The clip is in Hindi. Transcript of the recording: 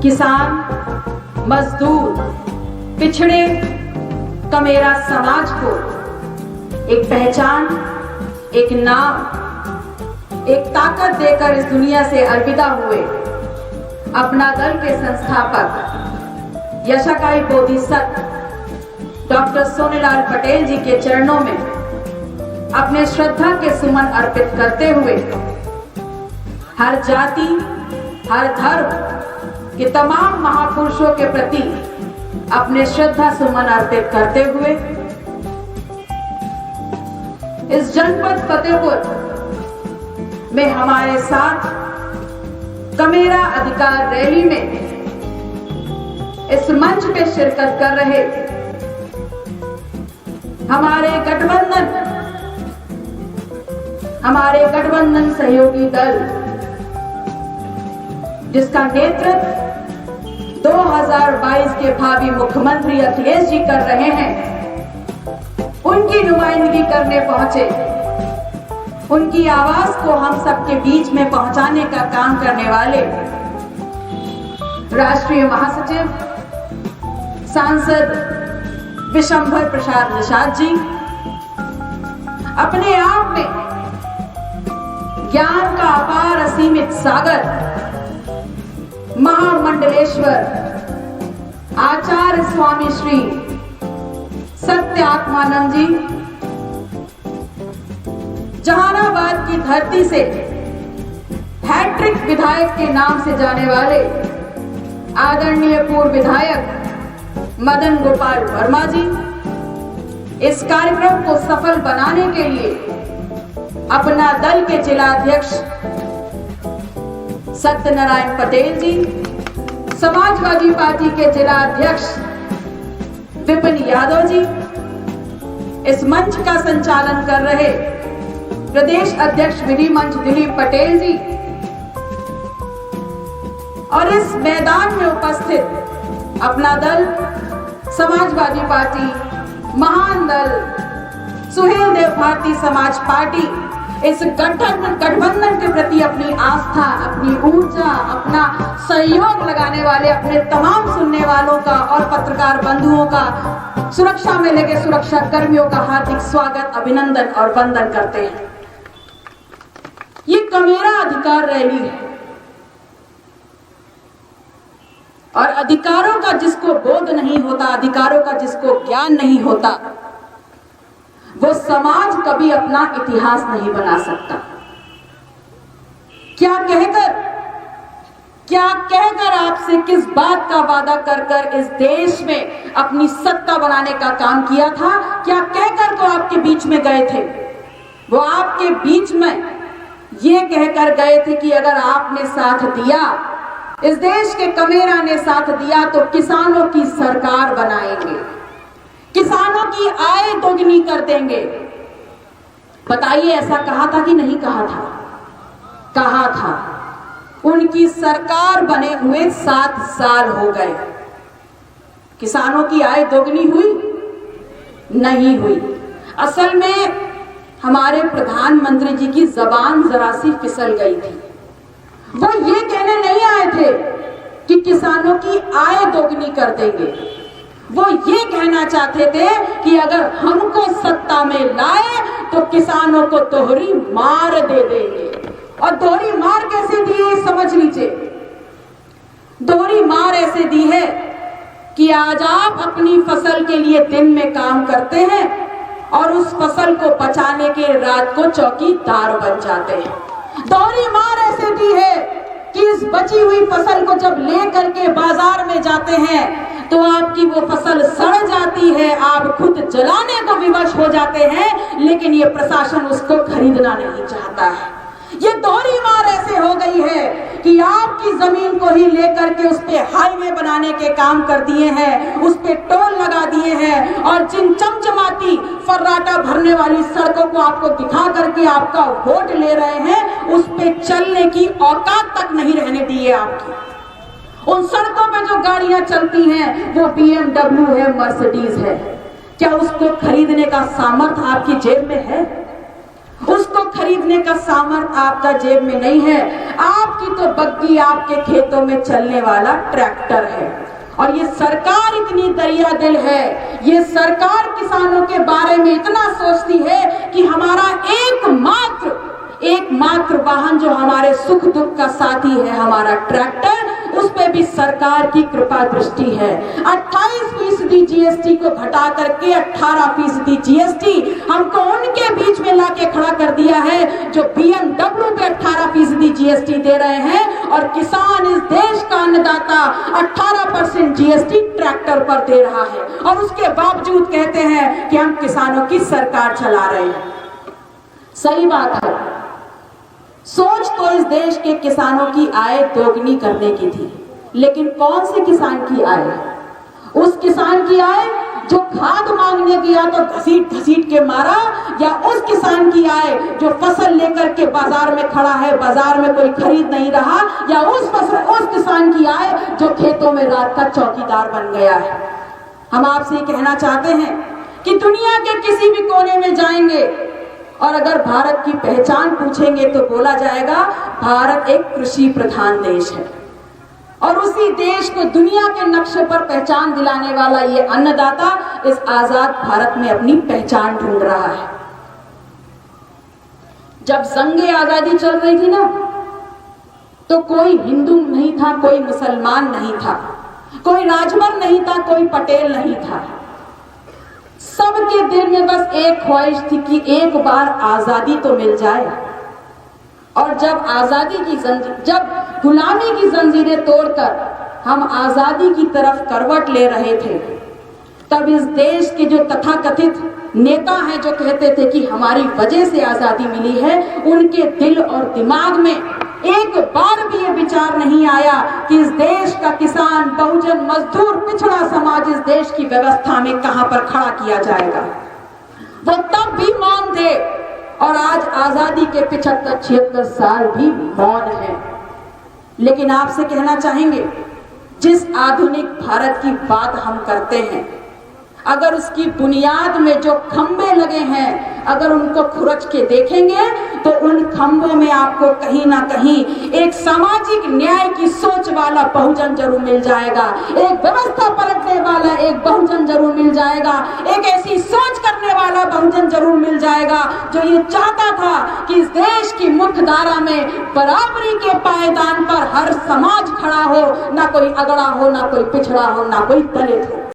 किसान, मजदूर, पिछड़े कमेरा समाज को एक पहचान, एक नाम, एक ताकत देकर इस दुनिया से अलविदा हुए अपना दल के संस्थापक यशाकाई बोधिसत्व डॉक्टर सोनेलाल पटेल जी के चरणों में अपने श्रद्धा के सुमन अर्पित करते हुए हर जाति, हर धर्म के तमाम महापुरुषों के प्रति अपने श्रद्धा सुमन अर्पित करते हुए इस जनपद फतेहपुर में हमारे साथ कमेरा अधिकार रैली में इस मंच पे शिरकत कर रहे हमारे गठबंधन सहयोगी दल जिसका नेतृत्व 2022 के भावी मुख्यमंत्री अखिलेश जी कर रहे हैं, उनकी नुमाइंदगी करने पहुंचे, उनकी आवाज को हम सबके बीच में पहुंचाने का काम करने वाले राष्ट्रीय महासचिव सांसद विशंभर प्रसाद निषाद जी अपने आप में ज्ञान का अपार असीमित सागर महामंडलेश्वर आचार्य स्वामी श्री सत्य आत्मानंद जी, जहानाबाद की धरती से हैट्रिक विधायक के नाम से जाने वाले आदरणीय पूर्व विधायक मदन गोपाल वर्मा जी, इस कार्यक्रम को सफल बनाने के लिए अपना दल के जिलाध्यक्ष सत्यनारायण पटेल जी, समाजवादी पार्टी के जिलाध्यक्ष विपिन यादव जी, इस मंच का संचालन कर रहे प्रदेश अध्यक्ष विधि मंच दिलीप पटेल जी और इस मैदान में उपस्थित अपना दल समाजवादी पार्टी, महान दल सुहेल देव भारती समाज पार्टी, इस गठबंधन के प्रति अपनी आस्था, अपनी ऊर्जा, अपना सहयोग लगाने वाले अपने तमाम सुनने वालों का और पत्रकार बंधुओं का, सुरक्षा में लगे सुरक्षा कर्मियों का हार्दिक स्वागत, अभिनंदन और वंदन करते हैं। ये कमेरा अधिकार रैली है और अधिकारों का जिसको बोध नहीं होता, अधिकारों का जिसको ज्ञान नहीं होता, वो समाज कभी अपना इतिहास नहीं बना सकता। क्या कहकर आपसे किस बात का वादा कर कर इस देश में अपनी सत्ता बनाने का काम किया था? क्या कहकर तो आपके बीच में गए थे? वो आपके बीच में ये कहकर गए थे कि अगर आपने साथ दिया, इस देश के कमेरा ने साथ दिया तो किसानों की सरकार बनाएंगे, किसानों की आय दोगुनी कर देंगे। बताइए ऐसा कहा था कि नहीं कहा था? कहा था। उनकी सरकार बने हुए 7 साल हो गए। किसानों की आय दोगुनी हुई? नहीं हुई। असल में हमारे प्रधानमंत्री जी की जबान जरा सी फिसल गई थी। वो ये कहने नहीं आए थे कि किसानों की आय दोगुनी कर देंगे। वो ये कहना चाहते थे कि अगर हमको सत्ता में लाए तो किसानों को दोहरी मार दे देंगे। और दोहरी मार कैसे दी है समझ लीजिए। दोहरी मार ऐसे दी है कि आज आप अपनी फसल के लिए दिन में काम करते हैं और उस फसल को बचाने के रात को चौकीदार बन जाते हैं। दोहरी मार ऐसे दी है कि इस बची हुई फसल को जब ले करके बाजार में जाते हैं तो आपकी वो फसल सड़ जाती है, आप खुद जलाने को विवश हो जाते हैं, लेकिन ये प्रशासन उसको खरीदना नहीं चाहता है। ये दोहरी मार ऐसे हो गई है कि आपकी जमीन को ही लेकर के उस पे हाईवे बनाने के काम कर दिए हैं, उस पे टोल लगा दिए हैं और जिन चमचमाती फर्राटा भरने वाली सड़कों को आपको दिखा करके आपका वोट ले रहे हैं, उस पे चलने की औकात तक नहीं रहने दी है आपकी। उन सड़कों पे जो गाड़ियां चलती हैं वो BMW है, मर्सिडीज है। क्या उसको खरीदने का सामर्थ्य आपकी जेब में है? उसको खरीदने का सामर्थ्य आपका जेब में नहीं है। आपकी तो बग्गी आपके खेतों में चलने वाला ट्रैक्टर है। और ये सरकार इतनी दरिया दिल है, ये सरकार किसानों के बारे में इतना सोचती है कि हमारा एकमात्र वाहन जो हमारे सुख दुख का साथी है, हमारा ट्रैक्टर, उस पे भी सरकार की कृपा दृष्टि है। 28% जीएसटी को घटा करके 18% जीएसटी हमको उनके बीच में लाके खड़ा कर दिया है जो BMW पे 18% जीएसटी दे रहे हैं, और किसान, इस देश का अन्नदाता 18% जीएसटी ट्रैक्टर पर दे रहा है, और उसके बावजूद कहते हैं कि हम किसानों की सरकार चला रहे हैं। सही बात है, सोच तो इस देश के किसानों की आय दोगुनी करने की थी, लेकिन कौन से किसान की आय? उस किसान की आय जो खाद मांगने गया तो घसीट घसीट के मारा, या उस किसान की आय जो फसल लेकर के बाजार में खड़ा है, बाजार में कोई खरीद नहीं रहा, या उस किसान की आय जो खेतों में रात का चौकीदार बन गया है? हम आपसे ये कहना चाहते हैं कि दुनिया के किसी भी कोने में जाएंगे और अगर भारत की पहचान पूछेंगे तो बोला जाएगा भारत एक कृषि प्रधान देश है, और उसी देश को दुनिया के नक्शे पर पहचान दिलाने वाला ये अन्नदाता इस आजाद भारत में अपनी पहचान ढूंढ रहा है। जब जंगे आजादी चल रही थी ना, तो कोई हिंदू नहीं था, कोई मुसलमान नहीं था, कोई राजभर नहीं था, कोई पटेल नहीं था। सबके दिल में बस एक ख्वाहिश थी कि एक बार आजादी तो मिल जाए। और जब गुलामी की जंजीरें तोड़कर हम आजादी की तरफ करवट ले रहे थे, तब इस देश के जो तथाकथित नेता हैं जो कहते थे कि हमारी वजह से आजादी मिली है, उनके दिल और दिमाग में एक बार भी ये विचार नहीं आया कि इस देश का किसान, बहुजन, मजदूर, पिछड़ा समाज इस देश की व्यवस्था में कहां पर खड़ा किया जाएगा। वो तब भी मौन थे, और आज आजादी के 75-76 साल भी मौन है। लेकिन आपसे कहना चाहेंगे, जिस आधुनिक भारत की बात हम करते हैं, अगर उसकी बुनियाद में जो खंभे लगे हैं, अगर उनको खुरच के देखेंगे तो उन खंभों में आपको कहीं ना कहीं एक सामाजिक न्याय की सोच वाला बहुजन जरूर मिल जाएगा, एक व्यवस्था पलटने वाला एक बहुजन जरूर मिल जाएगा, एक ऐसी सोच करने वाला बहुजन जरूर मिल जाएगा जो ये चाहता था कि इस देश की मुख्यधारा में बराबरी के पायदान पर हर समाज खड़ा हो, ना कोई अगड़ा हो, ना कोई पिछड़ा हो, ना कोई दलित हो।